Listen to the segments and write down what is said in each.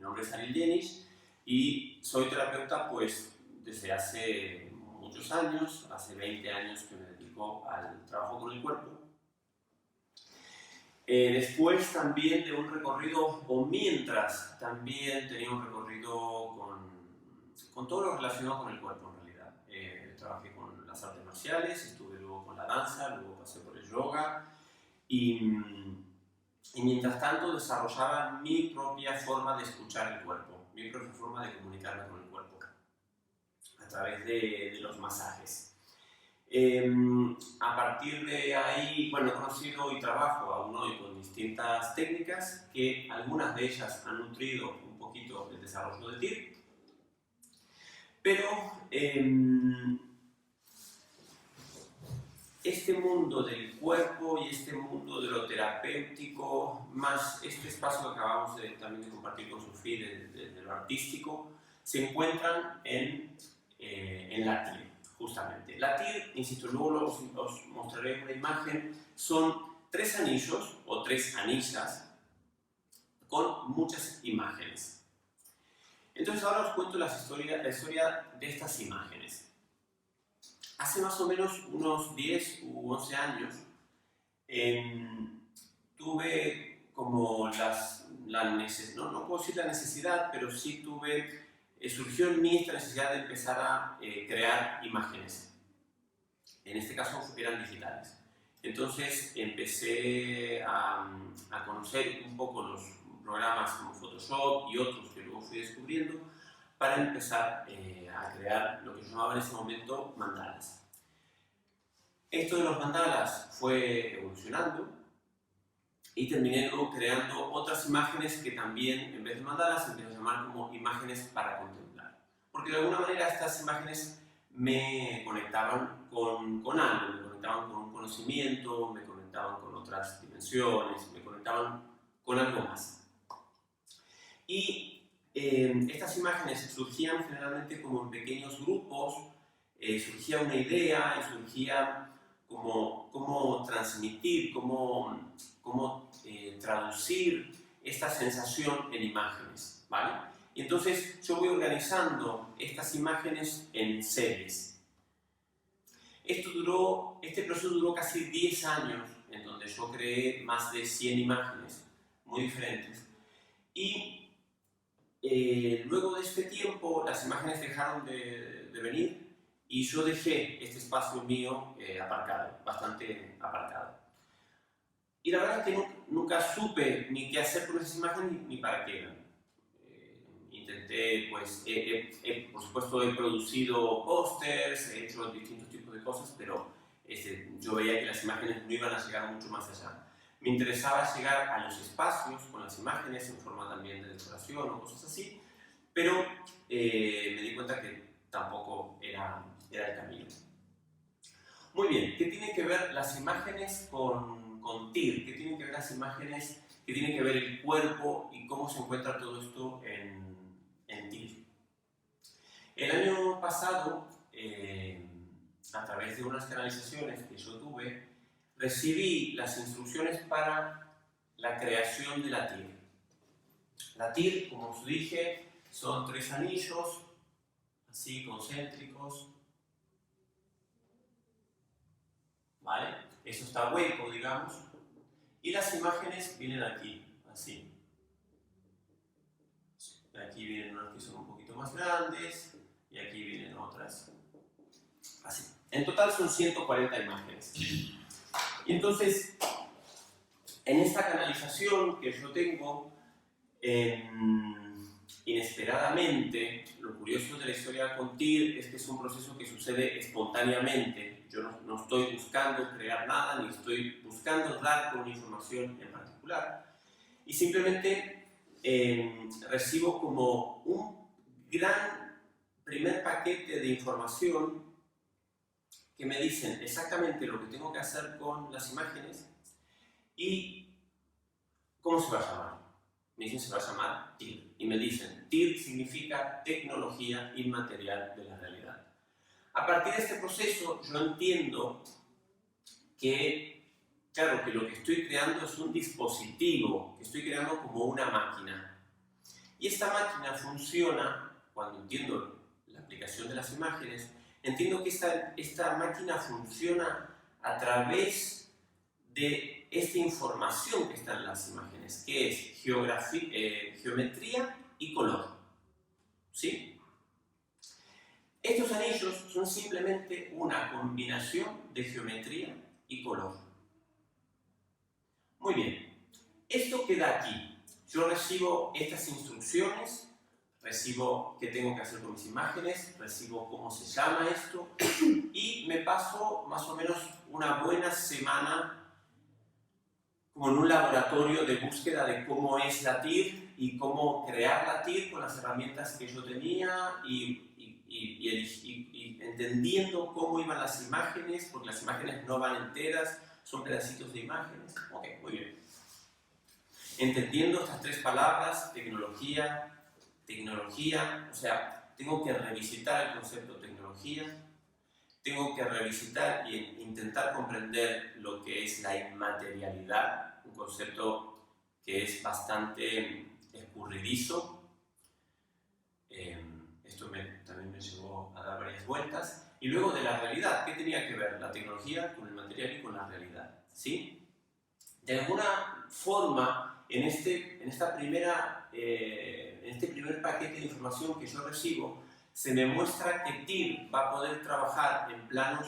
nombre es Ariel Jenisch y soy terapeuta pues desde hace muchos años, hace 20 años que me dedico al trabajo con el cuerpo. Después también de un recorrido, o mientras también tenía un recorrido con todo lo relacionado con el cuerpo en realidad. Trabajé con las artes marciales, estuve luego con la danza, luego pasé por el yoga y mientras tanto desarrollaba mi propia forma de escuchar el cuerpo, mi propia forma de comunicarme con el cuerpo a través de los masajes. A partir de ahí, bueno, he conocido y trabajo aún hoy con distintas técnicas que algunas de ellas han nutrido un poquito el desarrollo del TIR, pero este mundo del cuerpo y este mundo de lo terapéutico, más este espacio que acabamos también de compartir con Sofía de lo artístico, se encuentran en la TIR. Justamente. La TIR, insisto, luego os mostraré una imagen, son 3 anillos o 3 anillas con muchas imágenes. Entonces ahora os cuento la historia de estas imágenes. Hace más o menos unos 10 u 11 años tuve como no puedo decir la necesidad, pero sí surgió en mí esta necesidad de empezar a crear imágenes. En este caso eran digitales. Entonces empecé a conocer un poco los programas como Photoshop y otros que luego fui descubriendo para empezar a crear lo que se llamaba en ese momento mandalas. Esto de los mandalas fue evolucionando y terminé luego creando otras imágenes que también, en vez de mandalas, empecé a llamar como imágenes para contemplar. Porque de alguna manera estas imágenes me conectaban con algo, me conectaban con un conocimiento, me conectaban con otras dimensiones, me conectaban con algo más. Y estas imágenes surgían generalmente como en pequeños grupos, surgía una idea y surgía cómo transmitir, cómo traducir esta sensación en imágenes, ¿vale? Y entonces yo voy organizando estas imágenes en series. Este proceso duró casi 10 años, en donde yo creé más de 100 imágenes muy diferentes. Y luego de este tiempo, las imágenes dejaron de venir y yo dejé este espacio mío aparcado, bastante aparcado. Y la verdad es que nunca supe ni qué hacer con esas imágenes ni para qué eran. Intenté, pues, por supuesto he producido pósters, he hecho distintos tipos de cosas, pero yo veía que las imágenes no iban a llegar mucho más allá. Me interesaba llegar a los espacios con las imágenes en forma también de decoración o cosas así, pero me di cuenta que tampoco era el camino. Muy bien, ¿qué tienen que ver las imágenes con TIR? ¿Qué tienen que ver las imágenes? ¿Qué tiene que ver el cuerpo y cómo se encuentra todo esto en TIR? El año pasado, a través de unas canalizaciones que yo tuve, recibí las instrucciones para la creación de la TIR. La TIR, como os dije, son 3 anillos, así concéntricos. ¿Vale? Eso está hueco, digamos. Y las imágenes vienen aquí, así. Aquí vienen unas que son un poquito más grandes y aquí vienen otras así. En total son 140 imágenes. Y entonces, en esta canalización que yo tengo, inesperadamente, lo curioso de la historia con TIR es que es un proceso que sucede espontáneamente. Yo no estoy buscando crear nada, ni estoy buscando dar con una información en particular. Y simplemente recibo como un gran primer paquete de información que me dicen exactamente lo que tengo que hacer con las imágenes y cómo se va a llamar. Me dicen se va a llamar TIR. Y me dicen, TIR significa tecnología inmaterial de la realidad. A partir de este proceso yo entiendo que, claro, que lo que estoy creando es un dispositivo, que estoy creando como una máquina. Y esta máquina funciona, cuando entiendo la aplicación de las imágenes, entiendo que esta máquina funciona a través de esta información que está en las imágenes, que es geometría y color. ¿Sí? Estos anillos son simplemente una combinación de geometría y color. Muy bien, esto queda aquí. Yo recibo estas instrucciones, recibo qué tengo que hacer con mis imágenes, recibo cómo se llama esto y me paso más o menos una buena semana como en un laboratorio de búsqueda de cómo es la TIR y cómo crear la TIR con las herramientas que yo tenía y entendiendo cómo iban las imágenes, porque las imágenes no van enteras, son pedacitos de imágenes. Ok, muy bien. Entendiendo estas tres palabras, tecnología, o sea, tengo que revisitar el concepto tecnología, tengo que revisitar e intentar comprender lo que es la inmaterialidad, un concepto que es bastante escurridizo. Esto también me llevó a dar varias vueltas. Y luego de la realidad, ¿qué tenía que ver la tecnología con el material y con la realidad? ¿Sí? De alguna forma, en este primer paquete de información que yo recibo, se me muestra que TIR va a poder trabajar en planos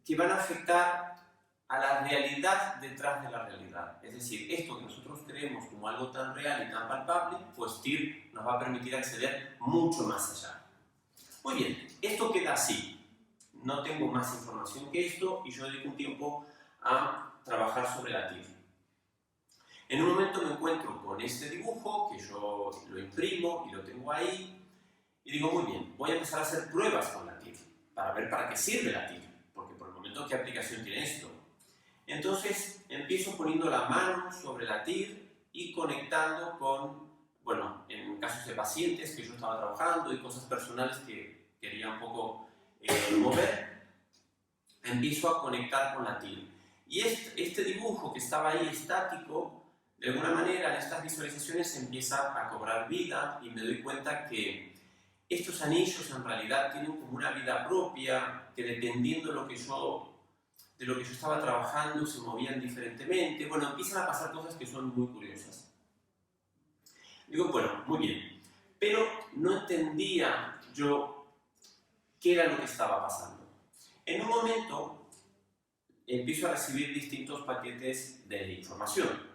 que van a afectar a la realidad detrás de la realidad. Es decir, esto que nosotros creemos como algo tan real y tan palpable, pues TIR nos va a permitir acceder mucho más allá. Muy bien, esto queda así. No tengo más información que esto y yo dedico un tiempo a trabajar sobre la TIR. En un momento me encuentro con este dibujo, que yo lo imprimo y lo tengo ahí, y digo, muy bien, voy a empezar a hacer pruebas con la TIR, para ver para qué sirve la TIR, porque por el momento, ¿qué aplicación tiene esto? Entonces, empiezo poniendo la mano sobre la TIR y conectando con, bueno, en casos de pacientes que yo estaba trabajando y cosas personales que quería un poco mover, empiezo a conectar con la TIR. Y este dibujo que estaba ahí estático, de alguna manera en estas visualizaciones empieza a cobrar vida y me doy cuenta que estos anillos en realidad tienen como una vida propia, que dependiendo de lo que yo estaba trabajando se movían diferentemente. Bueno, empiezan a pasar cosas que son muy curiosas. Digo, bueno, muy bien, pero no entendía yo qué era lo que estaba pasando. En un momento empiezo a recibir distintos paquetes de información.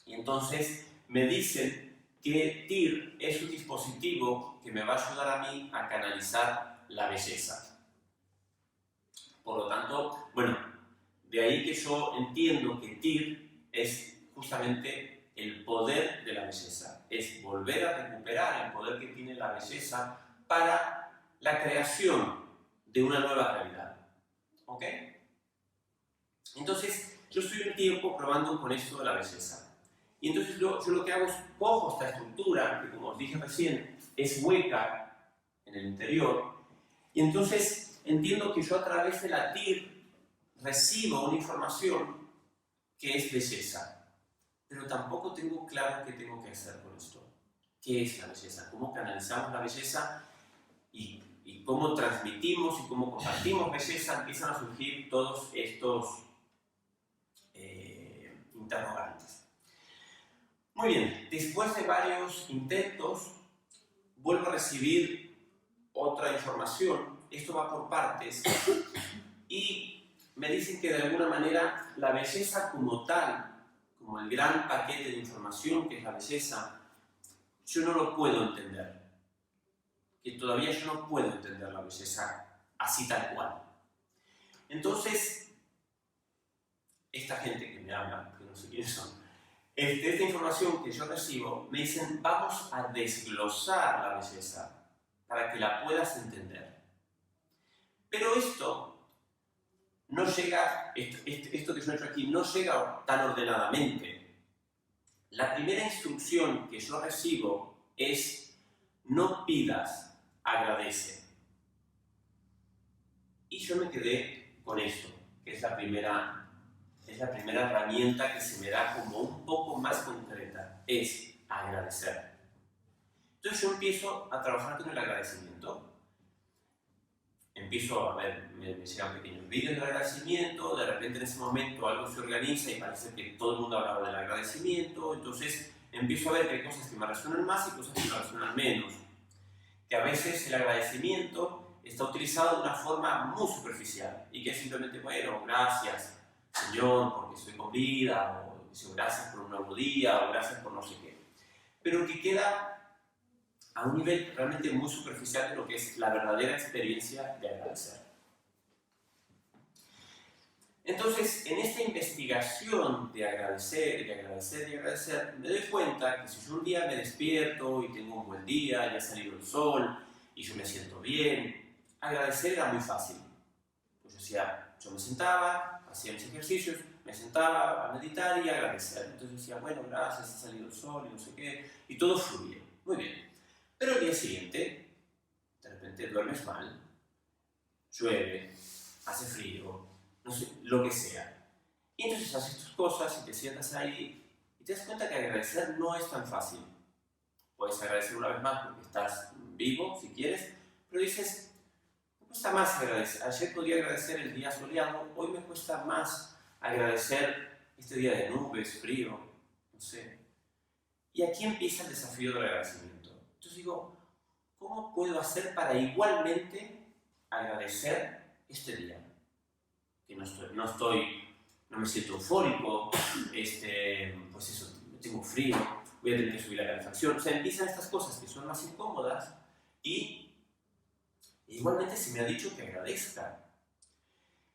Y entonces me dicen que TIR es un dispositivo que me va a ayudar a mí a canalizar la belleza. Por lo tanto, bueno, de ahí que yo entiendo que TIR es justamente el poder de la belleza. Es volver a recuperar el poder que tiene la belleza para la creación de una nueva realidad. ¿Ok? Entonces, yo estoy un tiempo probando con esto de la belleza. Y entonces yo lo que hago es cojo esta estructura, que como os dije recién, es hueca en el interior, y entonces entiendo que yo a través de la TIR recibo una información que es belleza, pero tampoco tengo claro qué tengo que hacer con esto. ¿Qué es la belleza? ¿Cómo canalizamos la belleza? Y cómo transmitimos y cómo compartimos belleza, empiezan a surgir todos estos interrogantes. Muy bien, después de varios intentos, vuelvo a recibir otra información. Esto va por partes y me dicen que de alguna manera la belleza como tal, como el gran paquete de información que es la belleza, yo no lo puedo entender. Que todavía yo no puedo entender la belleza así tal cual. Entonces, esta gente que me habla, que no sé quiénes son, esta información que yo recibo, me dicen, vamos a desglosar la belleza para que la puedas entender. Pero esto no llega, esto que yo he hecho aquí, no llega tan ordenadamente. La primera instrucción que yo recibo es, no pidas, agradece. Y yo me quedé con esto, que es la primera herramienta que se me da como un poco más concreta. es agradecer. Entonces yo empiezo a trabajar con el agradecimiento. Empiezo a ver, me llegan pequeños vídeos de agradecimiento, de repente en ese momento algo se organiza y parece que todo el mundo hablaba del agradecimiento, entonces empiezo a ver que hay cosas que me resuenan más y cosas que me resuenan menos. Que a veces el agradecimiento está utilizado de una forma muy superficial y que es simplemente, bueno, gracias Señor porque estoy con vida, o gracias por un nuevo día, o gracias por no sé qué. Pero que queda a un nivel realmente muy superficial de lo que es la verdadera experiencia de agradecer. Entonces, en esta investigación de agradecer, de agradecer, de agradecer, me doy cuenta que si yo un día me despierto y tengo un buen día, ya ha salido el sol y yo me siento bien, agradecer era muy fácil. Pues yo me sentaba, hacía mis ejercicios, me sentaba a meditar y a agradecer. Entonces decía, bueno, gracias, ha salido el sol y no sé qué, y todo fluye. Muy bien. Pero el día siguiente, de repente duermes mal, llueve, hace frío, no sé, lo que sea. Y entonces haces tus cosas y te sientas ahí y te das cuenta que agradecer no es tan fácil. Puedes agradecer una vez más porque estás vivo, si quieres, pero dices, me cuesta más agradecer. Ayer podía agradecer el día soleado, hoy me cuesta más agradecer este día de nubes, frío, no sé. Y aquí empieza el desafío del agradecimiento. Entonces digo, ¿cómo puedo hacer para igualmente agradecer este día? Que no me siento eufórico, pues eso, tengo frío, voy a tener que subir la calefacción. O sea, empiezan estas cosas que son más incómodas y igualmente se me ha dicho que agradezca.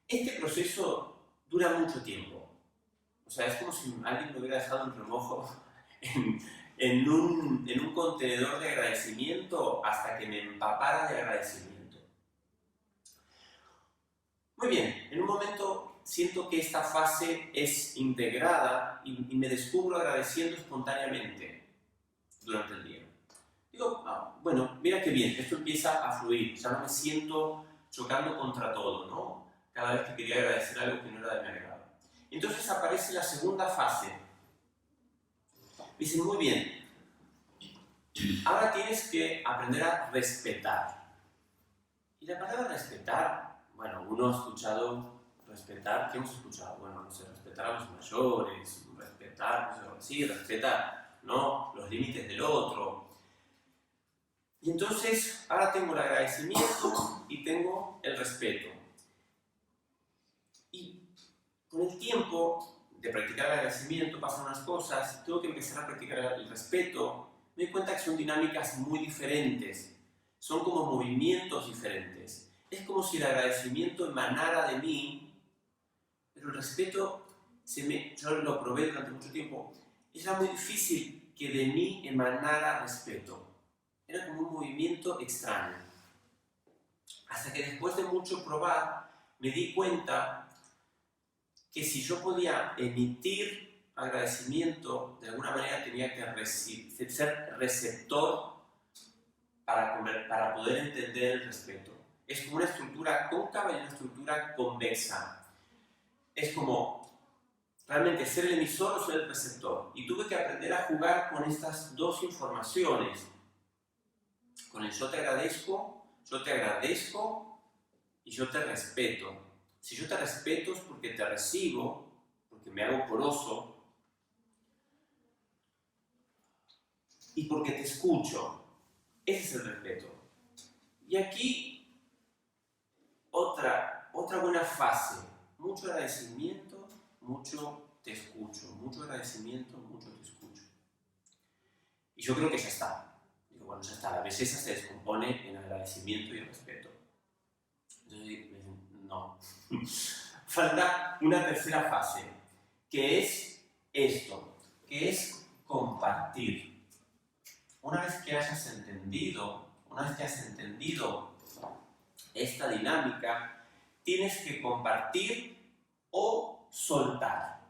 Este proceso dura mucho tiempo. O sea, es como si alguien me hubiera dejado en remojo en un contenedor de agradecimiento hasta que me empapara de agradecimiento. Muy bien, en un momento siento que esta fase es integrada y me descubro agradeciendo espontáneamente durante el día. Digo, bueno, mira qué bien, esto empieza a fluir, ya no me siento chocando contra todo, ¿no? Cada vez que quería agradecer algo que no era de mi agrado. Entonces aparece la segunda fase. Me dicen, muy bien, ahora tienes que aprender a respetar. Y la palabra respetar, bueno, uno ha escuchado respetar, ¿qué hemos escuchado? Bueno, no sé, respetar a los mayores, respetar, no sé, sí, respetar, ¿no? Los límites del otro. Y entonces, ahora tengo el agradecimiento y tengo el respeto. Y con el tiempo de practicar el agradecimiento pasan unas cosas, tengo que empezar a practicar el respeto. Me doy cuenta que son dinámicas muy diferentes, son como movimientos diferentes. Es como si el agradecimiento emanara de mí, pero el respeto, yo lo probé durante mucho tiempo, era muy difícil que de mí emanara respeto. Era como un movimiento extraño. Hasta que después de mucho probar, me di cuenta que si yo podía emitir agradecimiento, de alguna manera tenía que ser receptor para poder entender el respeto. Es como una estructura cóncava y una estructura convexa. Es como realmente ser el emisor o ser el receptor. Y tuve que aprender a jugar con estas dos informaciones. Con el yo te agradezco y yo te respeto. Si yo te respeto es porque te recibo, porque me hago poroso y porque te escucho. Ese es el respeto. Y aquí otra buena fase. Mucho agradecimiento, mucho te escucho. Mucho agradecimiento, mucho te escucho. Y yo creo que ya está. Digo, bueno, ya está. La belleza se descompone en agradecimiento y respeto. Entonces me dicen, no. Falta una tercera fase, que es esto, que es compartir. Una vez que has entendido esta dinámica, tienes que compartir o soltar.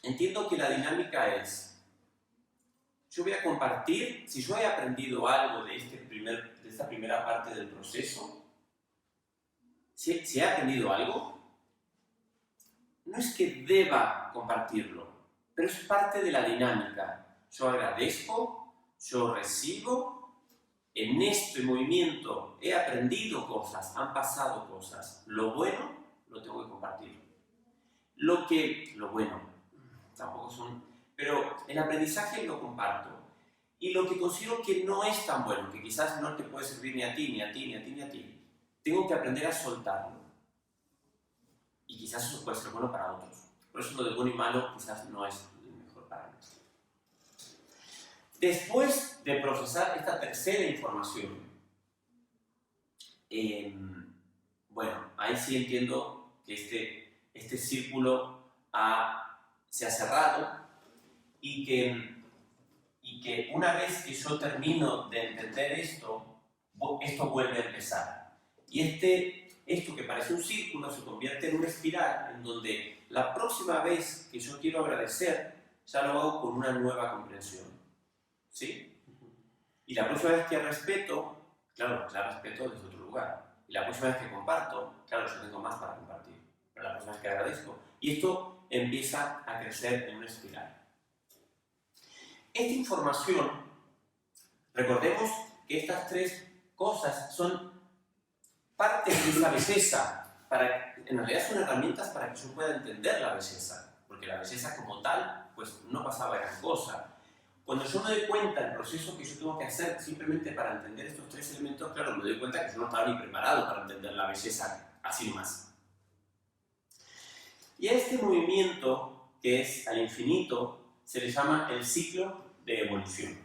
Entiendo que la dinámica es, yo voy a compartir, si yo he aprendido algo de esta primera parte del proceso, si he aprendido algo, no es que deba compartirlo, pero es parte de la dinámica. yo agradezco, yo recibo, en este movimiento he aprendido cosas, han pasado cosas. Lo bueno lo tengo que compartir. Lo bueno, tampoco son... Pero el aprendizaje lo comparto. Y lo que considero que no es tan bueno, que quizás no te puede servir ni a ti, ni a ti, ni a ti, ni a ti, tengo que aprender a soltarlo. Y quizás eso puede ser bueno para otros. Por eso lo de bueno y malo quizás no es el mejor para mí. Después de procesar esta tercera información, bueno, ahí sí entiendo que este círculo se ha cerrado y que una vez que yo termino de entender esto vuelve a empezar. Y esto que parece un círculo se convierte en una espiral en donde la próxima vez que yo quiero agradecer, ya lo hago con una nueva comprensión. ¿Sí? Y la próxima vez que respeto, claro, la respeto desde otro lugar. Y la próxima vez que comparto, claro, yo tengo más para compartir. Pero la próxima vez que agradezco. Y esto empieza a crecer en una espiral. Esta información, recordemos que estas tres cosas son partes de esa belleza. En realidad son herramientas para que yo pueda entender la belleza. Porque la belleza como tal, pues no pasaba gran cosa. Cuando yo me doy cuenta del proceso que yo tengo que hacer simplemente para entender estos tres elementos, claro, me doy cuenta que yo no estaba ni preparado para entender la belleza así nomás. Y a este movimiento, que es al infinito, se le llama el ciclo de evolución.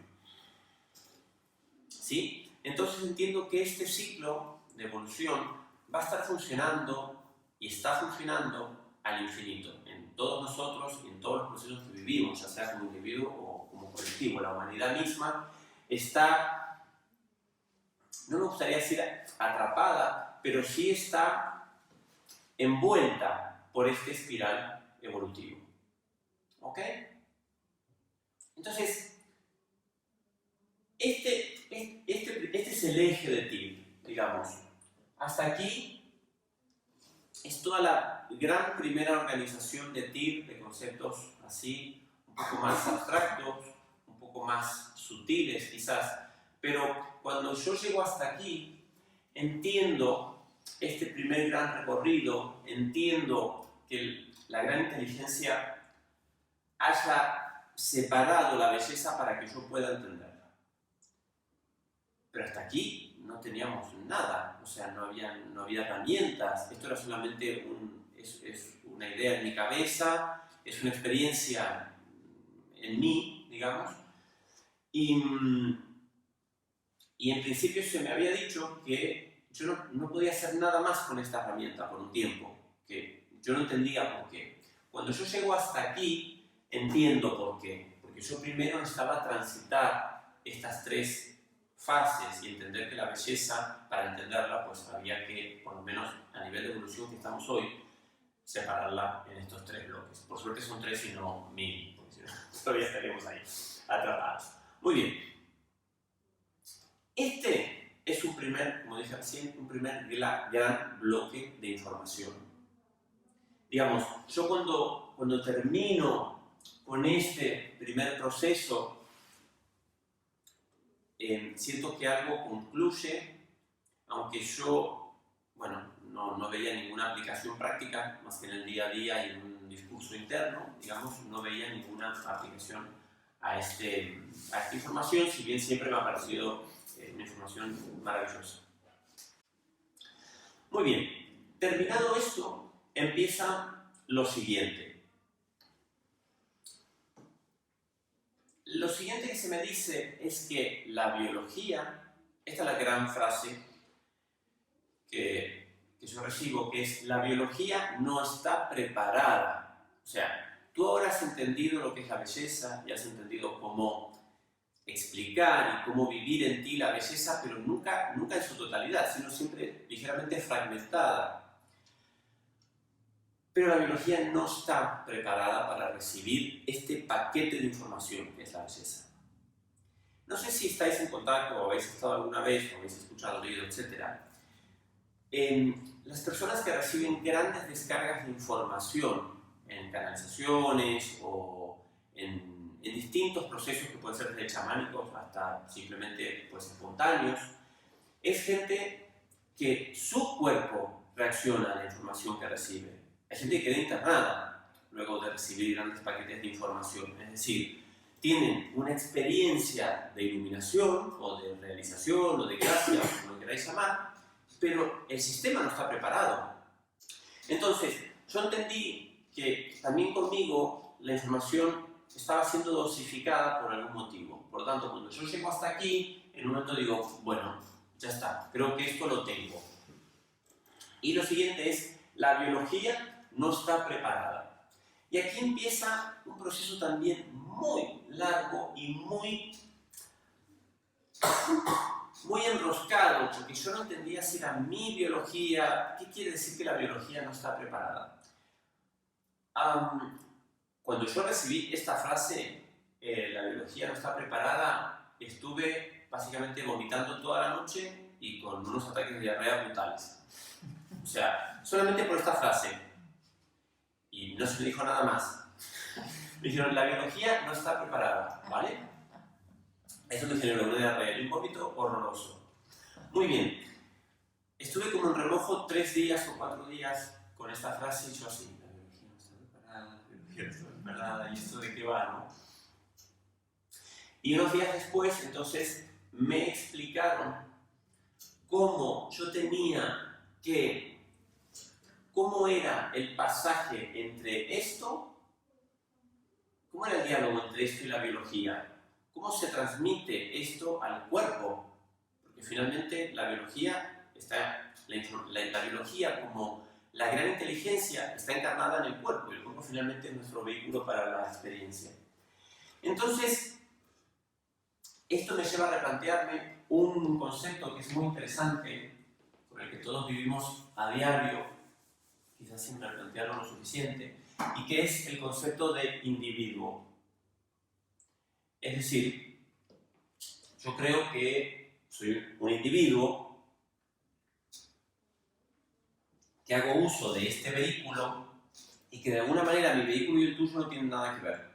¿Sí? Entonces entiendo que este ciclo de evolución va a estar funcionando y está funcionando al infinito, en todos nosotros y en todos los procesos que vivimos, ya sea como individuo o como colectivo. La humanidad misma está, no me gustaría decir atrapada, pero sí está envuelta por este espiral evolutivo. ¿Ok? Entonces, este es el eje de TIR, digamos. Hasta aquí es toda la gran primera organización de TIR, de conceptos así, un poco más abstractos, un poco más sutiles quizás, pero cuando yo llego hasta aquí, entiendo este primer gran recorrido, entiendo que la gran inteligencia haya separado la belleza para que yo pueda entenderla. Pero hasta aquí no teníamos nada, o sea, no había herramientas, esto era solamente es una idea en mi cabeza, es una experiencia en mí, digamos, y en principio se me había dicho que yo no podía hacer nada más con esta herramienta por un tiempo, que yo no entendía por qué. Cuando yo llego hasta aquí, entiendo por qué, porque yo primero necesitaba transitar estas tres fases y entender que la belleza, para entenderla, pues había que, por lo menos a nivel de evolución que estamos hoy, separarla en estos tres bloques. Por suerte son tres y no 1000, porque si no, todavía estaríamos ahí, atrapados. Muy bien. Este es un primer, como dije recién, un primer gran bloque de información. Digamos, yo cuando termino con este primer proceso, siento que algo concluye, aunque yo, bueno, no veía ninguna aplicación práctica, más que en el día a día y en un discurso interno, digamos, no veía ninguna aplicación a esta información, si bien siempre me ha parecido una información maravillosa. Muy bien, terminado esto, empieza lo siguiente. Lo siguiente que se me dice es que la biología, esta es la gran frase que yo recibo, que es: la biología no está preparada. O sea, tú ahora has entendido lo que es la belleza y has entendido cómo explicar y cómo vivir en ti la belleza, pero nunca en su totalidad, sino siempre ligeramente fragmentada. Pero la biología no está preparada para recibir este paquete de información que es la belleza. No sé si estáis en contacto o habéis estado alguna vez, o habéis escuchado, leído, etc. Las personas que reciben grandes descargas de información en canalizaciones o en distintos procesos que pueden ser desde chamánicos hasta simplemente pues, espontáneos. Es gente que su cuerpo reacciona a la información que recibe. Hay gente que queda internada luego de recibir grandes paquetes de información. Es decir, tienen una experiencia de iluminación o de realización o de gracia, como lo queráis llamar, pero el sistema no está preparado. Entonces, yo entendí que también conmigo la información estaba siendo dosificada por algún motivo. Por lo tanto, cuando yo llego hasta aquí, en un momento digo, bueno, ya está, creo que esto lo tengo. Y lo siguiente es, la biología no está preparada. Y aquí empieza un proceso también muy largo y muy enroscado, porque yo no entendía si era mi biología. ¿Qué quiere decir que la biología no está preparada? Cuando yo recibí esta frase, la biología no está preparada, estuve básicamente vomitando toda la noche y con unos ataques de diarrea brutales. O sea, solamente por esta frase. Y no se me dijo nada más. Me dijeron, la biología no está preparada, ¿vale? Eso me generó una diarrea y un vómito horroroso. Muy bien. Estuve como en remojo 3 días o 4 días con esta frase y yo así, la biología no está preparada, la biología no está preparada, ¿y esto de qué va, no? Y unos días después, entonces, me explicaron cómo yo tenía que, cómo era el pasaje entre esto, cómo era el diálogo entre esto y la biología, cómo se transmite esto al cuerpo, porque finalmente la biología está, la biología como la gran inteligencia está encarnada en el cuerpo, y el cuerpo finalmente es nuestro vehículo para la experiencia. Entonces, esto me lleva a replantearme un concepto que es muy interesante, con el que todos vivimos a diario, quizás sin replantearlo lo suficiente, y que es el concepto de individuo. Es decir, yo creo que soy un individuo que hago uso de este vehículo y que de alguna manera mi vehículo y el tuyo no tienen nada que ver.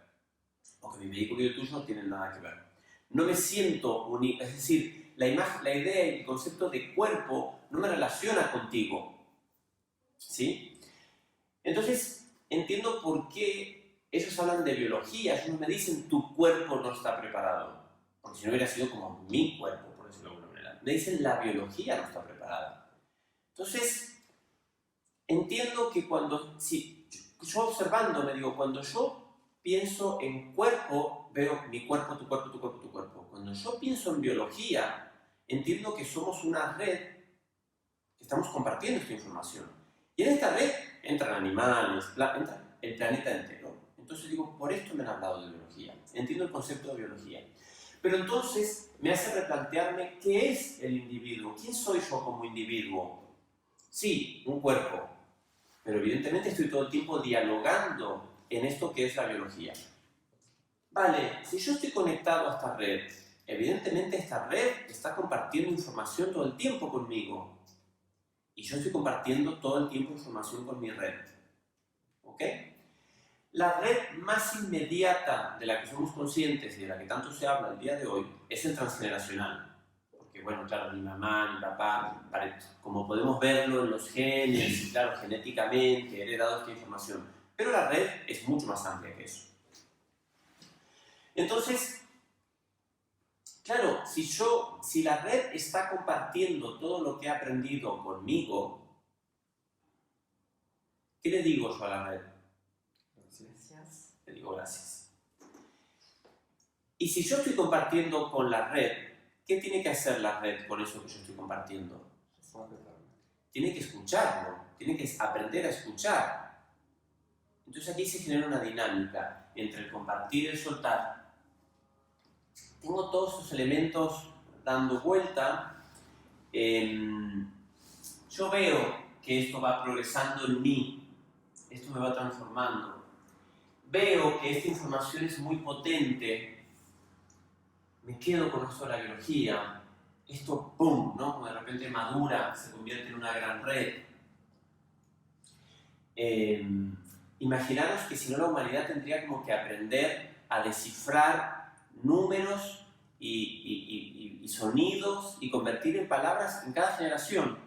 O que mi vehículo y el tuyo no tienen nada que ver. No me siento único, es decir, la idea y el concepto de cuerpo no me relaciona contigo. ¿Sí? Entonces, entiendo por qué ellos hablan de biología. Ellos me dicen, tu cuerpo no está preparado. Porque si no hubiera sido como mi cuerpo, por decirlo de alguna manera. Me dicen, la biología no está preparada. Entonces, entiendo que yo observando, me digo, cuando yo pienso en cuerpo, veo mi cuerpo, tu cuerpo, tu cuerpo, tu cuerpo. Cuando yo pienso en biología, entiendo que somos una red que estamos compartiendo esta información. Y en esta red entran animales, entra el planeta entero. Entonces digo, por esto me han hablado de biología. Entiendo el concepto de biología. Pero entonces me hace replantearme qué es el individuo. ¿Quién soy yo como individuo? Sí, un cuerpo. Pero evidentemente estoy todo el tiempo dialogando en esto que es la biología. Vale, si yo estoy conectado a esta red, evidentemente esta red está compartiendo información todo el tiempo conmigo. Y yo estoy compartiendo todo el tiempo información con mi red. ¿Ok? La red más inmediata de la que somos conscientes y de la que tanto se habla el día de hoy es el transgeneracional. Porque, bueno, claro, mi mamá, mi papá, como podemos verlo en los genes, y claro, genéticamente he heredado esta información. Pero la red es mucho más amplia que eso. Entonces, claro, si la red está compartiendo todo lo que ha aprendido conmigo, ¿qué le digo yo a la red? Gracias. Le digo gracias. Y si yo estoy compartiendo con la red, ¿qué tiene que hacer la red con eso que yo estoy compartiendo? Tiene que escucharlo, tiene que aprender a escuchar. Entonces aquí se genera una dinámica entre el compartir y el soltar. Tengo todos estos elementos dando vuelta. Yo veo que esto va progresando en mí, esto me va transformando. Veo que esta información es muy potente. Me quedo con esto de la biología. Esto, ¡pum!, ¿no? Como de repente madura, se convierte en una gran red. Imaginaros que si no la humanidad tendría como que aprender a descifrar números y sonidos y convertir en palabras en cada generación.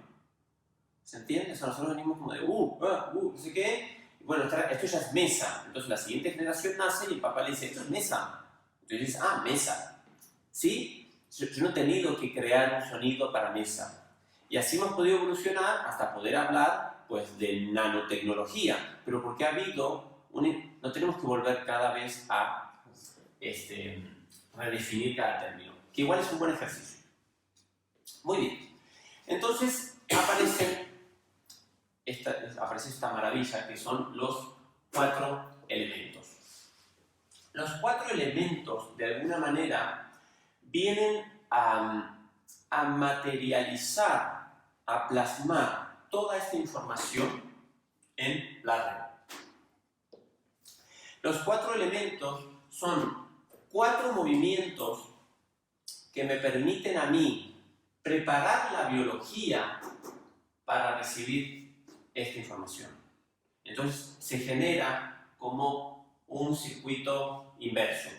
¿Se entiende? O sea, nosotros venimos como de no sé qué. Y bueno, esto ya es mesa. Entonces la siguiente generación nace y el papá le dice, esto es mesa. Entonces dices, mesa. ¿Sí? Yo no he tenido que crear un sonido para mesa. Y así hemos podido evolucionar hasta poder hablar pues, de nanotecnología. Pero porque ha habido, no tenemos que volver cada vez a redefinir cada término. Que igual es un buen ejercicio. Muy bien. Entonces aparece esta maravilla que son los 4 elementos. Los 4 elementos, de alguna manera, vienen a materializar, a plasmar toda esta información en la red. Los 4 elementos son 4 movimientos que me permiten a mí preparar la biología para recibir esta información. Entonces se genera como un circuito inverso.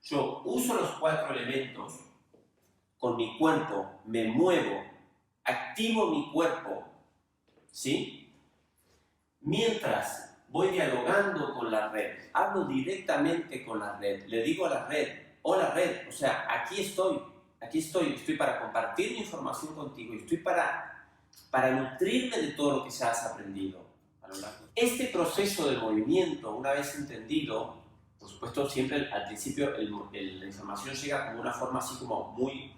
Yo uso los 4 elementos, con mi cuerpo me muevo, activo mi cuerpo, ¿sí? Mientras voy dialogando con la red, hablo directamente con la red, le digo a la red, hola red, o sea, aquí estoy para compartir mi información contigo y estoy para nutrirme de todo lo que ya has aprendido a lo largo. Este proceso de movimiento, una vez entendido, por supuesto, siempre al principio la información llega como una forma así como muy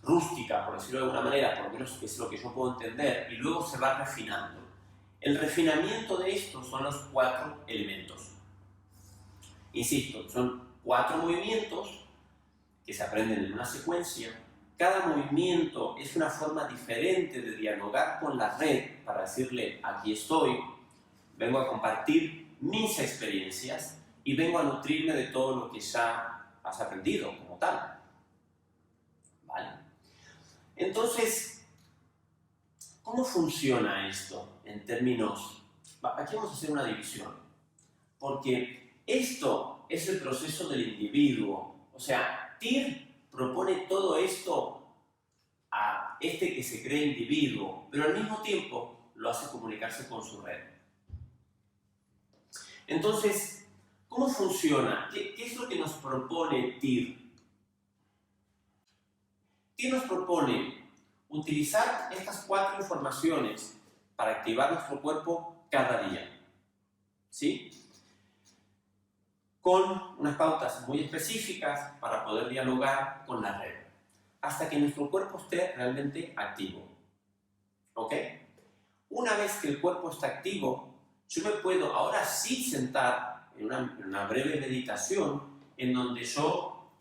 rústica, por decirlo de alguna manera, por lo menos es lo que yo puedo entender, y luego se va refinando. El refinamiento de esto son los 4 elementos. Insisto, son 4 movimientos que se aprenden en una secuencia. Cada movimiento es una forma diferente de dialogar con la red para decirle, aquí estoy, vengo a compartir mis experiencias y vengo a nutrirme de todo lo que ya has aprendido como tal. ¿Vale? Entonces, ¿cómo funciona esto en términos? Aquí vamos a hacer una división, porque esto es el proceso del individuo. O sea, TIR propone todo esto a este que se cree individuo, pero al mismo tiempo lo hace comunicarse con su red. Entonces, ¿cómo funciona? ¿Qué es lo que nos propone TIR? TIR nos propone utilizar estas 4 informaciones para activar nuestro cuerpo cada día, ¿sí? Con unas pautas muy específicas para poder dialogar con la red, hasta que nuestro cuerpo esté realmente activo. ¿Ok? Una vez que el cuerpo está activo, yo me puedo ahora sí sentar en una breve meditación en donde yo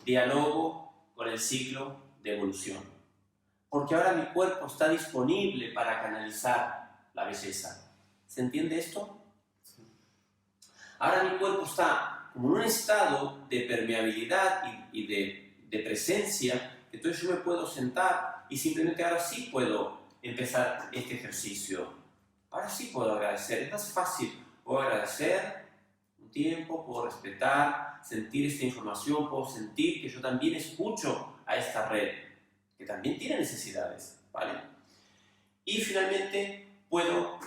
dialogo con el ciclo de evolución. Porque ahora mi cuerpo está disponible para canalizar la belleza. ¿Se entiende esto? Ahora mi cuerpo está como en un estado de permeabilidad y de presencia, entonces yo me puedo sentar y simplemente ahora sí puedo empezar este ejercicio. Ahora sí puedo agradecer, es más fácil. Puedo agradecer un tiempo, puedo respetar, sentir esta información, puedo sentir que yo también escucho a esta red, que también tiene necesidades, ¿vale? Y finalmente puedo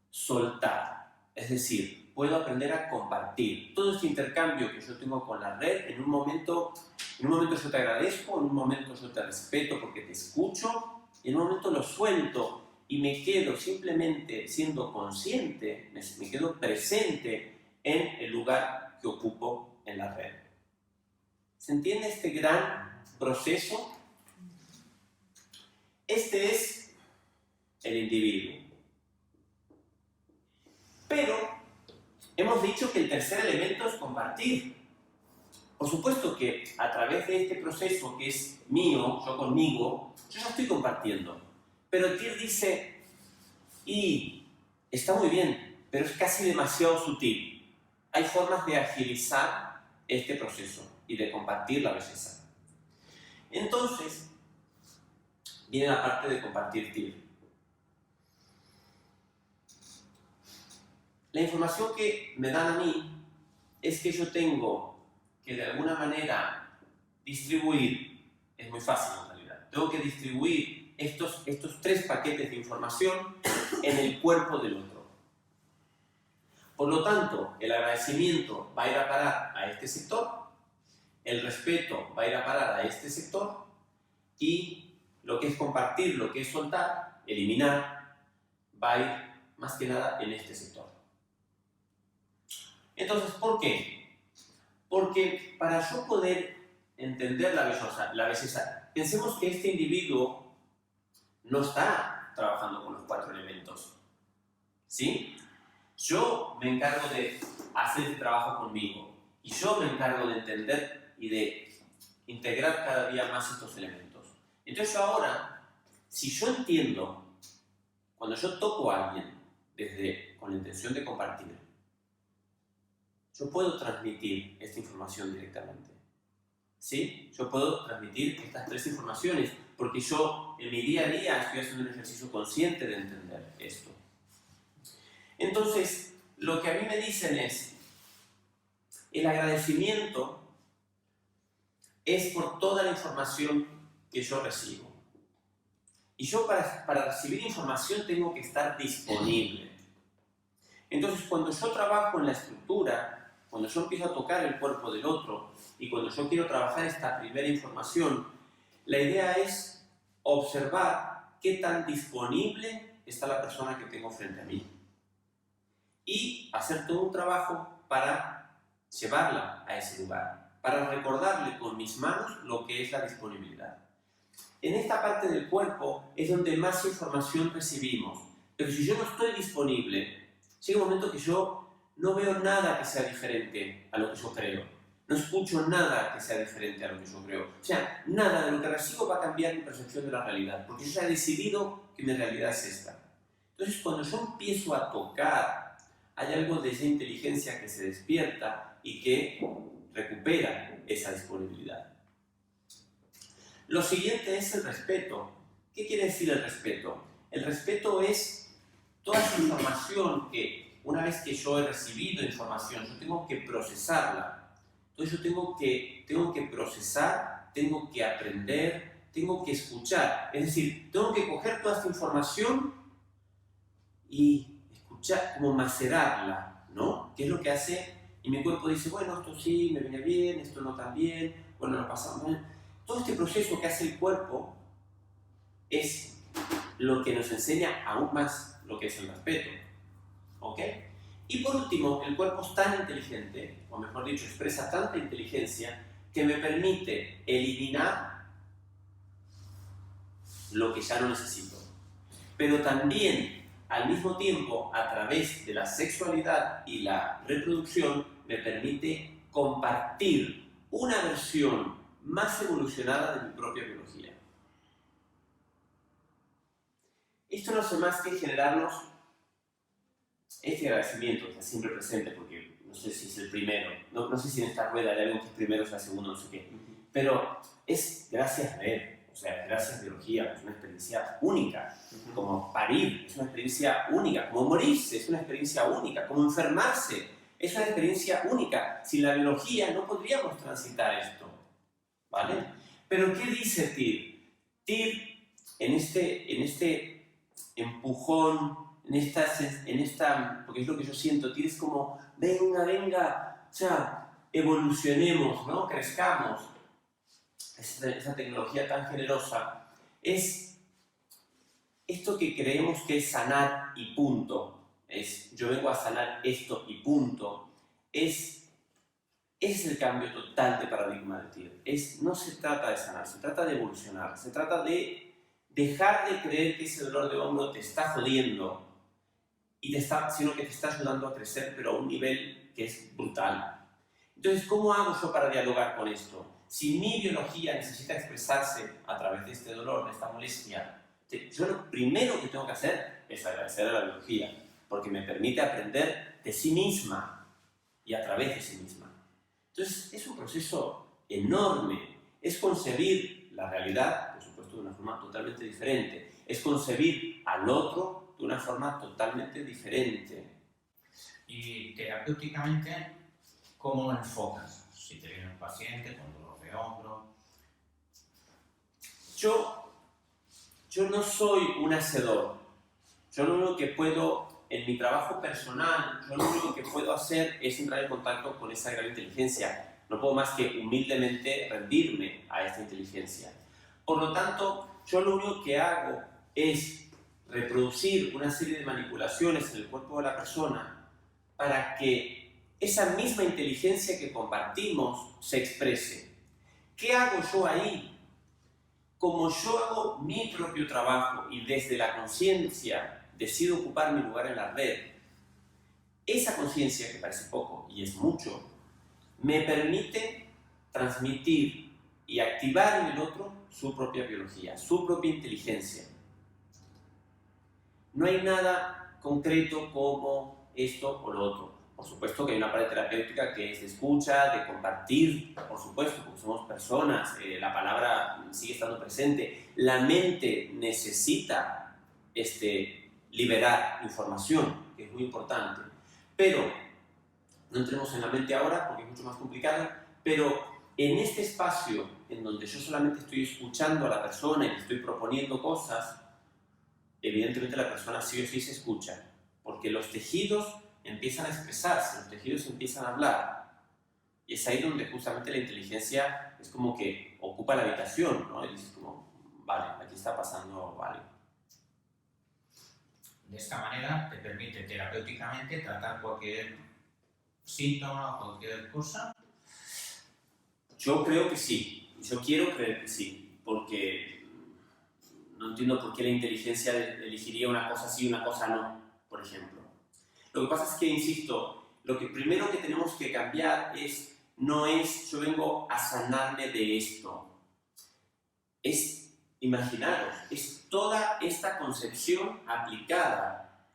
soltar, es decir, puedo aprender a compartir. Todo este intercambio que yo tengo con la red, en un momento yo te agradezco, en un momento yo te respeto porque te escucho, y en un momento lo suelto y me quedo simplemente siendo consciente, me quedo presente en el lugar que ocupo en la red. ¿Se entiende este gran proceso? Este es el individuo. Pero hemos dicho que el tercer elemento es compartir. Por supuesto que a través de este proceso que es mío, yo conmigo, yo ya estoy compartiendo. Pero TIR dice, y está muy bien, pero es casi demasiado sutil. Hay formas de agilizar este proceso y de compartir la belleza. Entonces, viene la parte de compartir TIR. La información que me dan a mí es que yo tengo que de alguna manera distribuir, es muy fácil en realidad, tengo que distribuir estos 3 paquetes de información en el cuerpo del otro. Por lo tanto, el agradecimiento va a ir a parar a este sector, el respeto va a ir a parar a este sector y lo que es compartir, lo que es soltar, eliminar, va a ir más que nada en este sector. Entonces, ¿por qué? Porque para yo poder entender la belleza, pensemos que este individuo no está trabajando con los 4 elementos, ¿sí? Yo me encargo de hacer el trabajo conmigo y yo me encargo de entender y de integrar cada día más estos elementos. Entonces yo ahora, si yo entiendo, cuando yo toco a alguien con la intención de compartir, yo puedo transmitir esta información directamente. ¿Sí? Yo puedo transmitir estas 3 informaciones porque yo en mi día a día estoy haciendo un ejercicio consciente de entender esto. Entonces, lo que a mí me dicen es, el agradecimiento es por toda la información que yo recibo. Y yo para recibir información tengo que estar disponible. Entonces, cuando yo trabajo en la estructura, cuando yo empiezo a tocar el cuerpo del otro y cuando yo quiero trabajar esta primera información, la idea es observar qué tan disponible está la persona que tengo frente a mí y hacer todo un trabajo para llevarla a ese lugar, para recordarle con mis manos lo que es la disponibilidad. En esta parte del cuerpo es donde más información recibimos, pero si yo no estoy disponible, llega un momento que yo no veo nada que sea diferente a lo que yo creo. No escucho nada que sea diferente a lo que yo creo. O sea, nada de lo que recibo va a cambiar mi percepción de la realidad, porque yo ya he decidido que mi realidad es esta. Entonces, cuando yo empiezo a tocar, hay algo de esa inteligencia que se despierta y que recupera esa disponibilidad. Lo siguiente es el respeto. ¿Qué quiere decir el respeto? El respeto es toda esa información que, una vez que yo he recibido información, yo tengo que procesarla. Entonces yo tengo que procesar, tengo que aprender, tengo que escuchar. Es decir, tengo que coger toda esta información y escuchar, como macerarla, ¿no? ¿Qué es lo que hace? Y mi cuerpo dice, bueno, esto sí, me viene bien, esto no tan bien, bueno, lo pasamos mal. Todo este proceso que hace el cuerpo es lo que nos enseña aún más lo que es el respeto. ¿Ok? Y por último, el cuerpo es tan inteligente, o mejor dicho, expresa tanta inteligencia que me permite eliminar lo que ya no necesito. Pero también, al mismo tiempo, a través de la sexualidad y la reproducción, me permite compartir una versión más evolucionada de mi propia biología. Esto no hace más que generarnos este agradecimiento que está siempre presente, porque no sé si es el primero, no sé si en esta rueda hay algo que es primero, o sea, segundo, no sé qué, pero es gracias a ver, o sea, gracias a biología, es una experiencia única, como parir, es una experiencia única, como morirse, es una experiencia única, como enfermarse, es una experiencia única. Sin la biología no podríamos transitar esto, ¿vale? Pero ¿qué dice TIR? TIR, en este empujón, porque es lo que yo siento, tienes como, venga, o sea, evolucionemos, ¿no? Crezcamos. Esa tecnología tan generosa es esto que creemos que es sanar y punto. Es, yo vengo a sanar esto y punto. Ese es el cambio total de paradigma de TIR. No se trata de sanar, se trata de evolucionar, se trata de dejar de creer que ese dolor de hombro te está jodiendo sino que te está ayudando a crecer, pero a un nivel que es brutal. Entonces, ¿cómo hago yo para dialogar con esto? Si mi biología necesita expresarse a través de este dolor, de esta molestia, yo lo primero que tengo que hacer es agradecer a la biología, porque me permite aprender de sí misma y a través de sí misma. Entonces, es un proceso enorme. Es concebir la realidad, por supuesto, de una forma totalmente diferente. Es concebir al otro de una forma totalmente diferente. Y terapéuticamente, ¿Cómo lo enfocas? Si te viene un paciente con dolor de hombro. Yo no soy un hacedor. Yo lo único que puedo, en mi trabajo personal, yo lo único que puedo hacer es entrar en contacto con esa gran inteligencia. No puedo más que humildemente rendirme a esta inteligencia. Por lo tanto, yo lo único que hago es reproducir una serie de manipulaciones en el cuerpo de la persona para que esa misma inteligencia que compartimos se exprese. ¿Qué hago yo ahí? Como yo hago mi propio trabajo y desde la conciencia decido ocupar mi lugar en la red, esa conciencia, que parece poco y es mucho, me permite transmitir y activar en el otro su propia biología, su propia inteligencia. No hay nada concreto como esto o lo otro. Por supuesto que hay una parte terapéutica que es de escucha, de compartir, por supuesto, porque somos personas, la palabra sigue estando presente. La mente necesita liberar información, que es muy importante. Pero, no entremos en la mente ahora porque es mucho más complicado, pero en este espacio en donde yo solamente estoy escuchando a la persona y le estoy proponiendo cosas, evidentemente la persona sí o sí se escucha, porque los tejidos empiezan a expresarse, los tejidos empiezan a hablar. Y es ahí donde justamente la inteligencia es como que ocupa la habitación, ¿no? Y dices como, vale, aquí está pasando algo. De esta manera te permite terapéuticamente tratar cualquier síntoma o cualquier cosa. Yo creo que sí, yo quiero creer que sí, porque no entiendo por qué la inteligencia elegiría una cosa sí y una cosa no, por ejemplo. Lo que pasa es que, insisto, lo que primero que tenemos que cambiar no es yo vengo a sanarme de esto. Es, imaginaros, es toda esta concepción aplicada.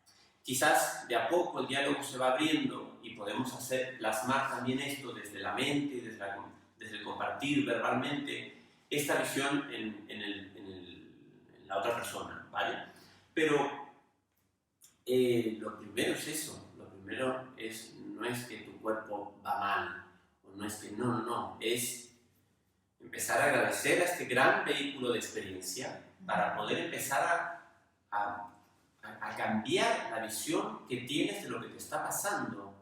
Quizás de a poco el diálogo se va abriendo y podemos plasmar también esto desde la mente, desde el compartir verbalmente, esta visión en la otra persona, ¿vale? Pero lo primero es eso, lo primero no es que tu cuerpo va mal, o no es que no, es empezar a agradecer a este gran vehículo de experiencia para poder empezar a cambiar la visión que tienes de lo que te está pasando.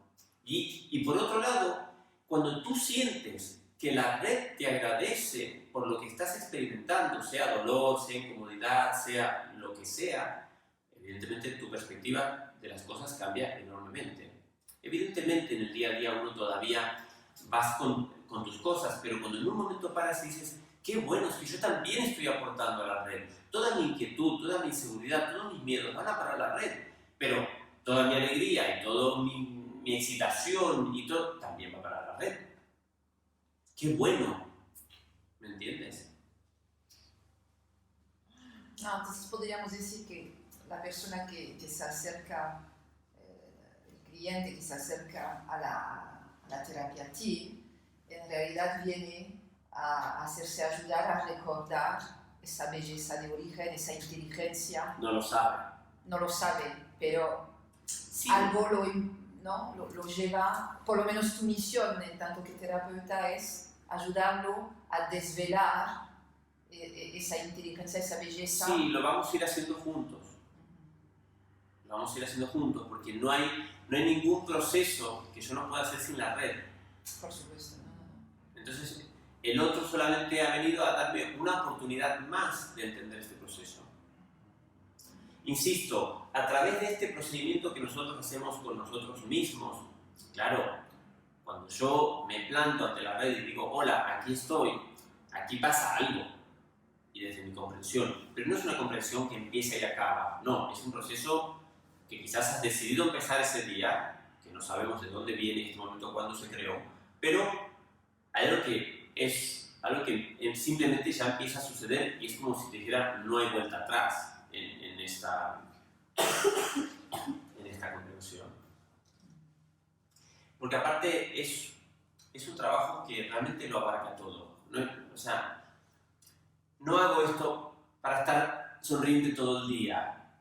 Y por otro lado, cuando tú sientes que la red te agradece por lo que estás experimentando, sea dolor, sea incomodidad, sea lo que sea, evidentemente tu perspectiva de las cosas cambia enormemente. Evidentemente en el día a día uno todavía vas con tus cosas, pero cuando en un momento paras y dices, qué bueno, es que yo también estoy aportando a la red. Toda mi inquietud, toda mi inseguridad, todos mis miedos van a parar a la red, pero toda mi alegría y toda mi excitación y todo también va a parar a la red. ¡Qué bueno! ¿Me entiendes? No, entonces podríamos decir que la persona que se acerca, el cliente que se acerca a la terapia TEA, en realidad viene a hacerse ayudar a recordar esa belleza de origen, esa inteligencia. No lo sabe. No lo sabe, pero sí. Algo lo lleva, por lo menos tu misión en tanto que terapeuta es ayudarlo a desvelar esa inteligencia, esa belleza. Sí, lo vamos a ir haciendo juntos. Lo vamos a ir haciendo juntos porque no hay ningún proceso que yo no pueda hacer sin la red. Por supuesto. Entonces, el otro solamente ha venido a darme una oportunidad más de entender este proceso. Insisto, a través de este procedimiento que nosotros hacemos con nosotros mismos, claro, cuando yo me planto ante la red y digo, hola, aquí estoy, aquí pasa algo, y desde mi comprensión, pero no es una comprensión que empieza y acaba, no, es un proceso que quizás has decidido empezar ese día, que no sabemos de dónde viene este momento, cuándo se creó, pero hay algo que simplemente ya empieza a suceder y es como si te dijera, no hay vuelta atrás en esta comprensión. Porque aparte es un trabajo que realmente lo abarca todo. No hago esto para estar sonriente todo el día.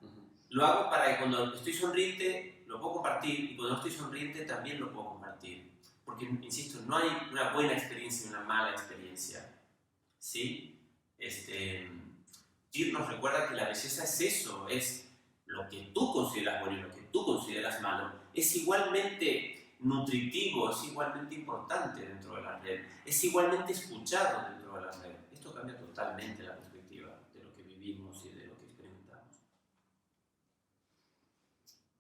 Lo hago para que cuando estoy sonriente lo puedo compartir y cuando no estoy sonriente también lo puedo compartir. Porque porque, insisto, no hay una buena experiencia y una mala experiencia, ¿sí? Tyr nos recuerda que la belleza es eso, es lo que tú consideras bueno y lo que tú consideras malo. Es igualmente nutritivo, es igualmente importante dentro de la red, es igualmente escuchado dentro de la red. Esto cambia totalmente la perspectiva de lo que vivimos y de lo que experimentamos.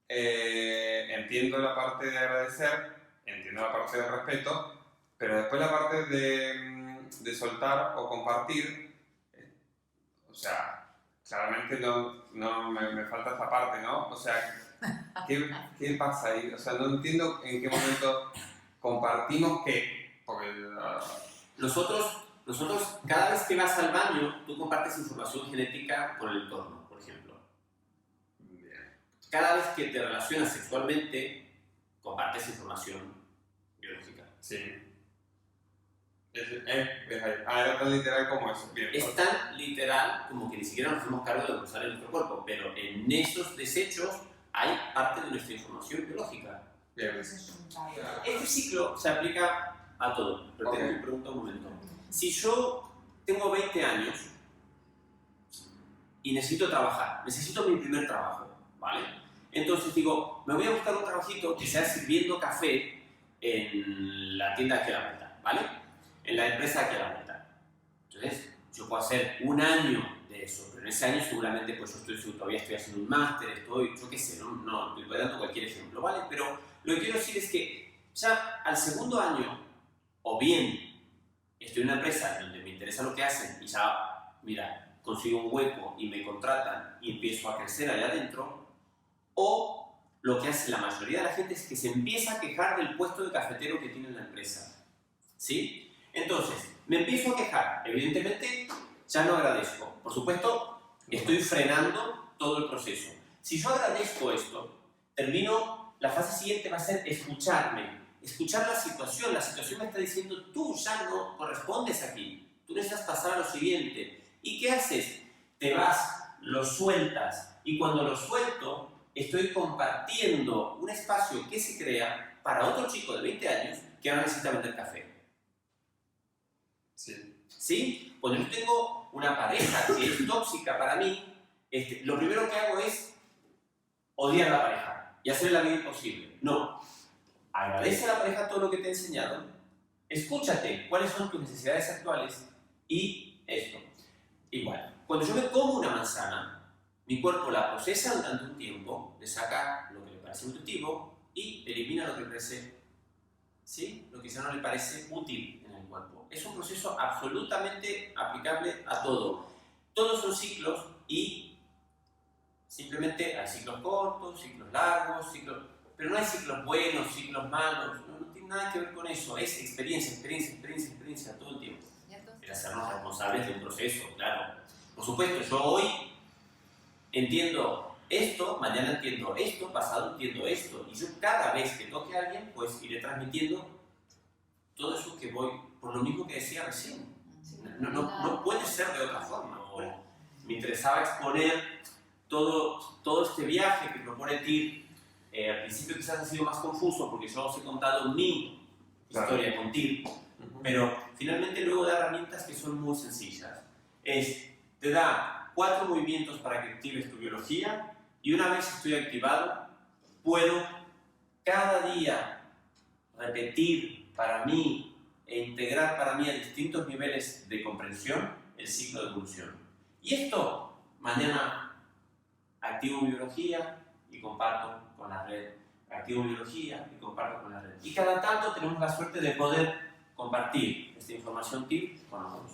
Entiendo la parte de agradecer, entiendo la parte de respeto, pero después la parte de soltar o compartir, o sea, claramente no me falta esta parte, ¿no? O sea, ¿qué pasa ahí? O sea, no entiendo en qué momento compartimos qué, porque... Nosotros, cada vez que vas al baño, tú compartes información genética con el entorno, por ejemplo. Cada vez que te relacionas sexualmente, compartes información biológica. Sí. Era tan literal como eso. Bien, es tan literal como que ni siquiera nos hacemos cargo de lo que sale en nuestro cuerpo, pero en esos desechos hay parte de nuestra información biológica. Bien. Este ciclo se aplica a todo, pero tengo que preguntar un momento. Si yo tengo 20 años y necesito trabajar, necesito mi primer trabajo, ¿vale? Entonces digo, me voy a buscar un trabajito que sea sirviendo café en la tienda aquí a la vuelta, ¿vale? En la empresa aquí a la vuelta. Entonces, yo puedo hacer un año de eso, pero en ese año seguramente pues yo todavía estoy haciendo un máster, yo qué sé, no estoy dando cualquier ejemplo, ¿vale? Pero lo que quiero decir es que ya al segundo año, o bien estoy en una empresa donde me interesa lo que hacen y ya, mira, consigo un hueco y me contratan y empiezo a crecer allá adentro, o lo que hace la mayoría de la gente es que se empieza a quejar del puesto de cafetero que tiene en la empresa, ¿sí? Entonces, me empiezo a quejar, evidentemente ya no agradezco, por supuesto estoy frenando todo el proceso. Si yo agradezco esto, la fase siguiente va a ser escucharme, escuchar la situación me está diciendo tú ya no correspondes aquí, tú necesitas pasar a lo siguiente. ¿Y qué haces? Te vas, lo sueltas, y cuando lo suelto estoy compartiendo un espacio que se crea para otro chico de 20 años que ahora necesita vender café. Sí. ¿Sí? Cuando yo tengo una pareja que es tóxica para mí, lo primero que hago es odiar a la pareja y hacerle la vida imposible. No. Agradece a la pareja todo lo que te ha enseñado, escúchate cuáles son tus necesidades actuales y esto. Igual, cuando yo me como una manzana, mi cuerpo la procesa durante un tiempo, le saca lo que le parece nutritivo y elimina lo que parece, ¿sí? Lo que ya no le parece útil en el cuerpo. Es un proceso absolutamente aplicable a todo. Todos son ciclos y simplemente hay ciclos cortos, ciclos largos, pero no hay ciclos buenos, ciclos malos, no tiene nada que ver con eso, es experiencia todo el tiempo. Es hacernos responsables de un proceso, claro. Por supuesto, yo hoy entiendo esto, mañana entiendo esto, pasado entiendo esto, y yo cada vez que toque a alguien, pues iré transmitiendo todo eso que voy, por lo mismo que decía recién. No puede ser de otra forma. Me interesaba exponer todo este viaje que propone Tyr. Al principio quizás ha sido más confuso porque yo os he contado mi historia con Tyr, pero finalmente luego da herramientas que son muy sencillas. Te da 4 movimientos para que actives tu biología y una vez estoy activado, puedo cada día repetir para mí e integrar para mí a distintos niveles de comprensión el ciclo de evolución. Y esto, mañana activo mi biología y comparto con la red. Activo biología y comparto con la red. Y cada tanto tenemos la suerte de poder compartir esta información TIP con otros.